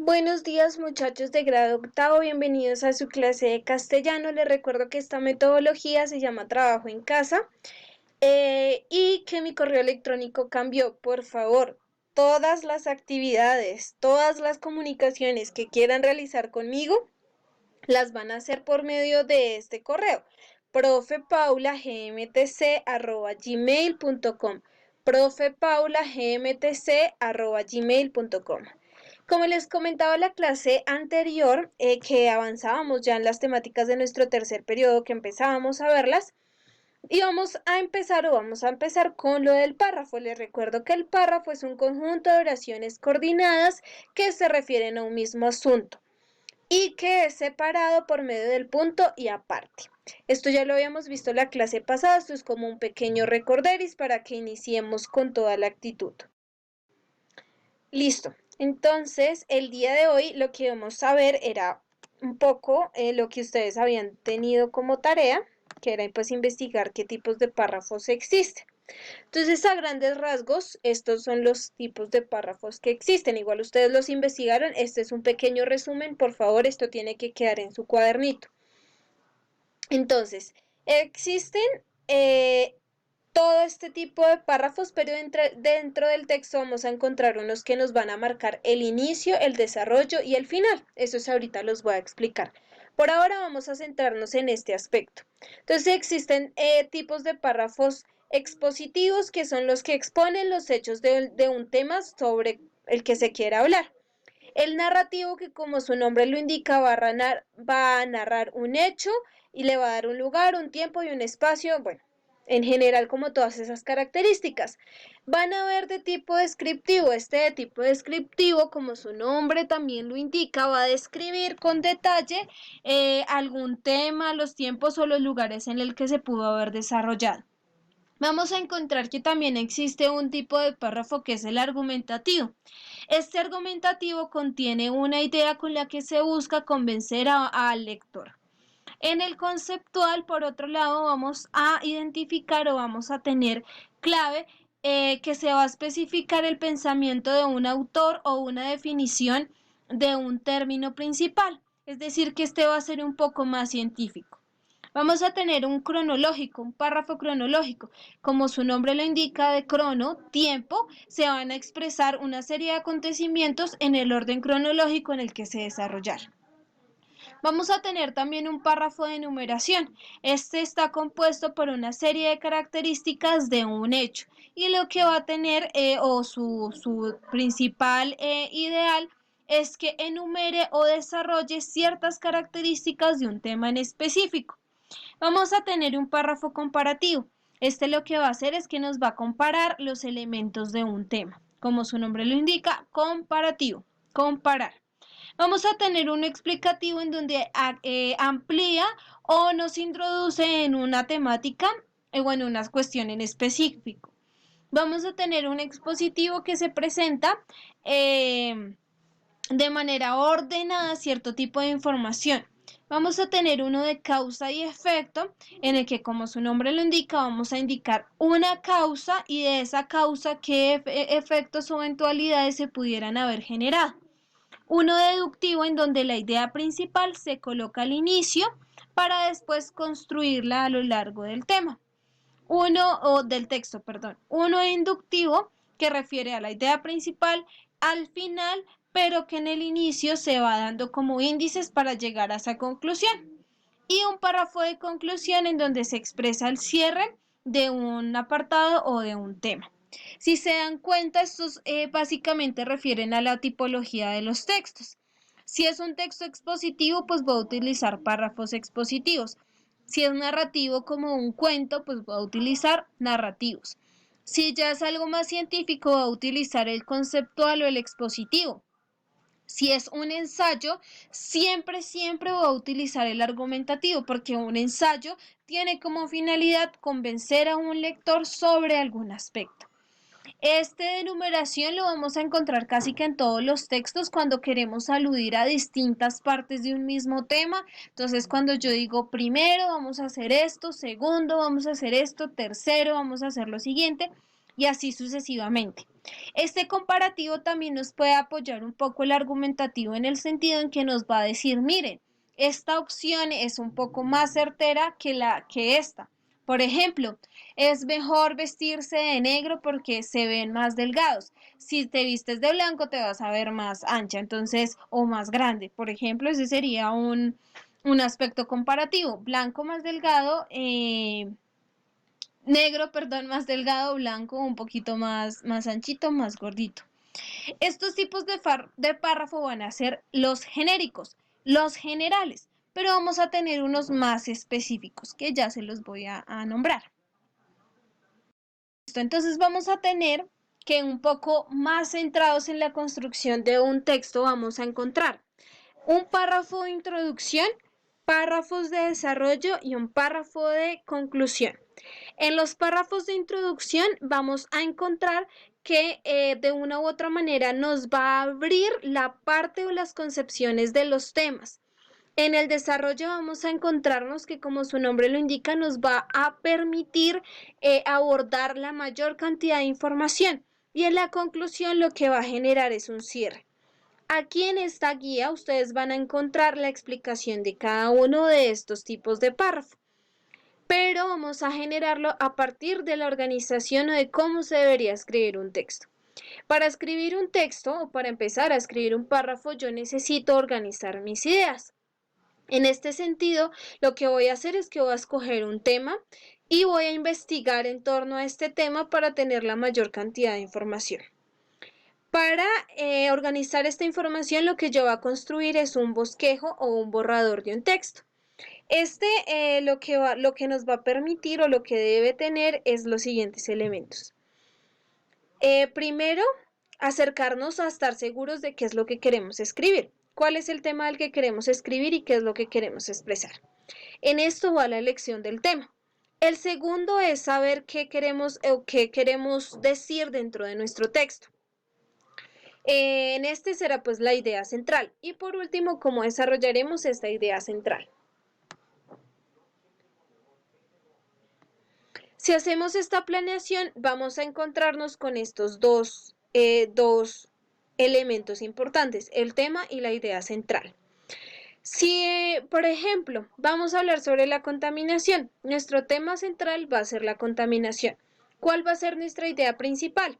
Buenos días muchachos de grado octavo, bienvenidos a su clase de castellano. Les recuerdo que esta metodología se llama trabajo en casa y que mi correo electrónico cambió. Por favor, todas las actividades, todas las comunicaciones que quieran realizar conmigo, las van a hacer por medio de este correo, profepaulagmtc@gmail.com, profepaulagmtc@gmail.com. Como les comentaba en la clase anterior, que avanzábamos ya en las temáticas de nuestro tercer periodo, que empezábamos a verlas, y vamos a empezar con lo del párrafo. Les recuerdo que el párrafo es un conjunto de oraciones coordinadas que se refieren a un mismo asunto y que es separado por medio del punto y aparte. Esto ya lo habíamos visto en la clase pasada, esto es como un pequeño recorderis para que iniciemos con toda la actitud. Listo. Entonces, el día de hoy lo que vamos a ver era un poco lo que ustedes habían tenido como tarea, que era pues investigar qué tipos de párrafos existen. Entonces, a grandes rasgos, estos son los tipos de párrafos que existen. Igual ustedes los investigaron, este es un pequeño resumen, por favor, esto tiene que quedar en su cuadernito. Entonces, existen todo este tipo de párrafos, pero dentro del texto vamos a encontrar unos que nos van a marcar el inicio, el desarrollo y el final. Esos ahorita los voy a explicar. Por ahora vamos a centrarnos en este aspecto. Entonces existen tipos de párrafos expositivos, que son los que exponen los hechos de un tema sobre el que se quiera hablar. El narrativo, que como su nombre lo indica, va a narrar un hecho y le va a dar un lugar, un tiempo y un espacio, bueno, en general como todas esas características. Van a ver de tipo descriptivo. Este de tipo descriptivo, como su nombre también lo indica, va a describir con detalle algún tema, los tiempos o los lugares en el que se pudo haber desarrollado. Vamos a encontrar que también existe un tipo de párrafo que es el argumentativo. Este argumentativo contiene una idea con la que se busca convencer al lector. En el conceptual, por otro lado, vamos a identificar o vamos a tener clave que se va a especificar el pensamiento de un autor o una definición de un término principal. Es decir, que este va a ser un poco más científico. Vamos a tener un cronológico, un párrafo cronológico. Como su nombre lo indica, de crono, tiempo, se van a expresar una serie de acontecimientos en el orden cronológico en el que se desarrollaron. Vamos a tener también un párrafo de enumeración. Este está compuesto por una serie de características de un hecho y lo que va a tener o su principal ideal es que enumere o desarrolle ciertas características de un tema en específico. Vamos a tener un párrafo comparativo. Este lo que va a hacer es que nos va a comparar los elementos de un tema. Como su nombre lo indica, comparativo, comparar. Vamos a tener un explicativo en donde amplía o nos introduce en una temática o en una cuestión en específico. Vamos a tener un expositivo que se presenta de manera ordenada cierto tipo de información. Vamos a tener uno de causa y efecto, en el que, como su nombre lo indica, vamos a indicar una causa y de esa causa qué efectos o eventualidades se pudieran haber generado. Uno deductivo, en donde la idea principal se coloca al inicio para después construirla a lo largo del tema. Del texto, perdón. Uno inductivo, que refiere a la idea principal al final, pero que en el inicio se va dando como índices para llegar a esa conclusión. Y un párrafo de conclusión, en donde se expresa el cierre de un apartado o de un tema. Si se dan cuenta, estos básicamente refieren a la tipología de los textos. Si es un texto expositivo, pues voy a utilizar párrafos expositivos. Si es narrativo, como un cuento, pues voy a utilizar narrativos. Si ya es algo más científico, voy a utilizar el conceptual o el expositivo. Si es un ensayo, siempre voy a utilizar el argumentativo, porque un ensayo tiene como finalidad convencer a un lector sobre algún aspecto. Este de numeración lo vamos a encontrar casi que en todos los textos cuando queremos aludir a distintas partes de un mismo tema. Entonces, cuando yo digo primero vamos a hacer esto, segundo vamos a hacer esto, tercero vamos a hacer lo siguiente, y así sucesivamente. Este comparativo también nos puede apoyar un poco el argumentativo en el sentido en que nos va a decir, miren, esta opción es un poco más certera que esta. Por ejemplo, es mejor vestirse de negro porque se ven más delgados. Si te vistes de blanco te vas a ver más ancha, entonces, o más grande. Por ejemplo, ese sería un aspecto comparativo. Blanco más delgado, negro, perdón, más delgado, blanco, un poquito más anchito, más gordito. Estos tipos de párrafo van a ser los genéricos, los generales, pero vamos a tener unos más específicos que ya se los voy a nombrar. Entonces vamos a tener que un poco más centrados en la construcción de un texto vamos a encontrar un párrafo de introducción, párrafos de desarrollo y un párrafo de conclusión. En los párrafos de introducción vamos a encontrar que de una u otra manera nos va a abrir la parte o las concepciones de los temas. En el desarrollo vamos a encontrarnos que, como su nombre lo indica, nos va a permitir abordar la mayor cantidad de información y en la conclusión lo que va a generar es un cierre. Aquí en esta guía ustedes van a encontrar la explicación de cada uno de estos tipos de párrafo, pero vamos a generarlo a partir de la organización o de cómo se debería escribir un texto. Para escribir un texto o para empezar a escribir un párrafo yo necesito organizar mis ideas. En este sentido, lo que voy a hacer es que voy a escoger un tema y voy a investigar en torno a este tema para tener la mayor cantidad de información. Para organizar esta información, lo que yo voy a construir es un bosquejo o un borrador de un texto. Lo que nos va a permitir o lo que debe tener es los siguientes elementos. Primero, acercarnos a estar seguros de qué es lo que queremos escribir. ¿Cuál es el tema del que queremos escribir y qué es lo que queremos expresar? En esto va la elección del tema. El segundo es saber qué queremos o qué queremos decir dentro de nuestro texto. En este será pues la idea central. Y por último, cómo desarrollaremos esta idea central. Si hacemos esta planeación, vamos a encontrarnos con estos dos elementos importantes, el tema y la idea central. Si, por ejemplo, vamos a hablar sobre la contaminación, nuestro tema central va a ser la contaminación. ¿Cuál va a ser nuestra idea principal?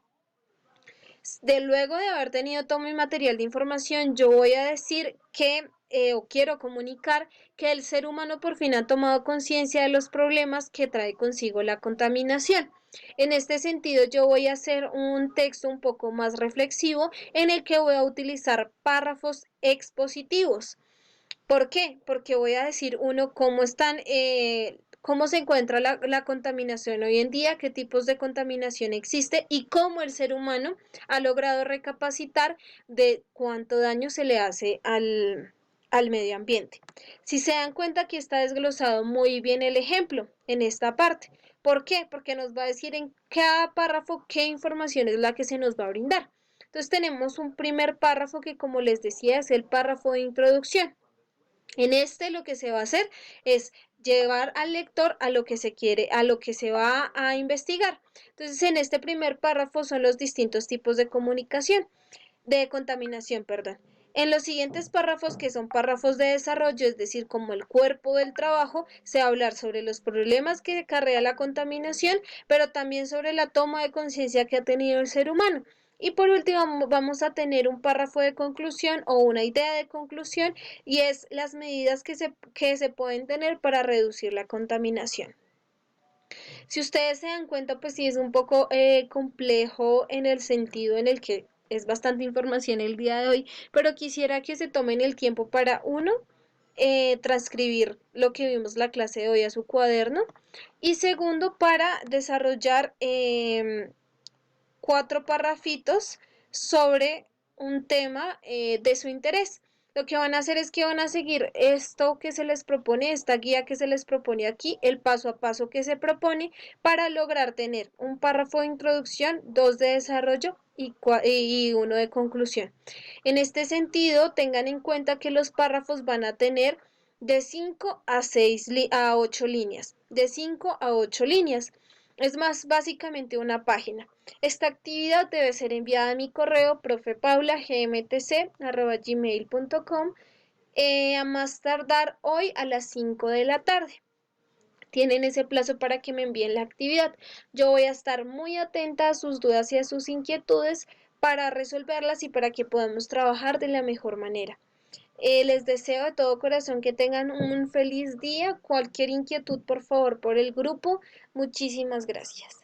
Luego de haber tenido todo mi material de información, yo voy a decir que o quiero comunicar que el ser humano por fin ha tomado conciencia de los problemas que trae consigo la contaminación. En este sentido, yo voy a hacer un texto un poco más reflexivo en el que voy a utilizar párrafos expositivos. ¿Por qué? Porque voy a decir uno cómo se encuentra la contaminación hoy en día, qué tipos de contaminación existe y cómo el ser humano ha logrado recapacitar de cuánto daño se le hace al medio ambiente. Si se dan cuenta, aquí está desglosado muy bien el ejemplo en esta parte. ¿Por qué? Porque nos va a decir en cada párrafo qué información es la que se nos va a brindar. Entonces tenemos un primer párrafo que, como les decía, es el párrafo de introducción. En este lo que se va a hacer es llevar al lector a lo que se quiere, a lo que se va a investigar. Entonces, en este primer párrafo son los distintos tipos de contaminación, perdón. En los siguientes párrafos, que son párrafos de desarrollo, es decir, como el cuerpo del trabajo, se va a hablar sobre los problemas que acarrea la contaminación, pero también sobre la toma de conciencia que ha tenido el ser humano. Y por último, vamos a tener un párrafo de conclusión o una idea de conclusión y es las medidas que se pueden tener para reducir la contaminación. Si ustedes se dan cuenta, pues sí es un poco complejo en el sentido en el que es bastante información el día de hoy, pero quisiera que se tomen el tiempo para uno, transcribir lo que vimos la clase de hoy a su cuaderno y segundo, para desarrollar 4 parrafitos sobre un tema de su interés. Lo que van a hacer es que van a seguir esto que se les propone, esta guía que se les propone aquí, el paso a paso que se propone para lograr tener un párrafo de introducción, 2 de desarrollo y 1 de conclusión. En este sentido, tengan en cuenta que los párrafos van a tener de 5 a 8 líneas, de 5 a 8 líneas. Es más, básicamente una página. Esta actividad debe ser enviada a mi correo profepaulagmtc@gmail.com a más tardar hoy a las 5 de la tarde. Tienen ese plazo para que me envíen la actividad. Yo voy a estar muy atenta a sus dudas y a sus inquietudes para resolverlas y para que podamos trabajar de la mejor manera. Les deseo de todo corazón que tengan un feliz día. Cualquier inquietud, por favor, por el grupo. Muchísimas gracias.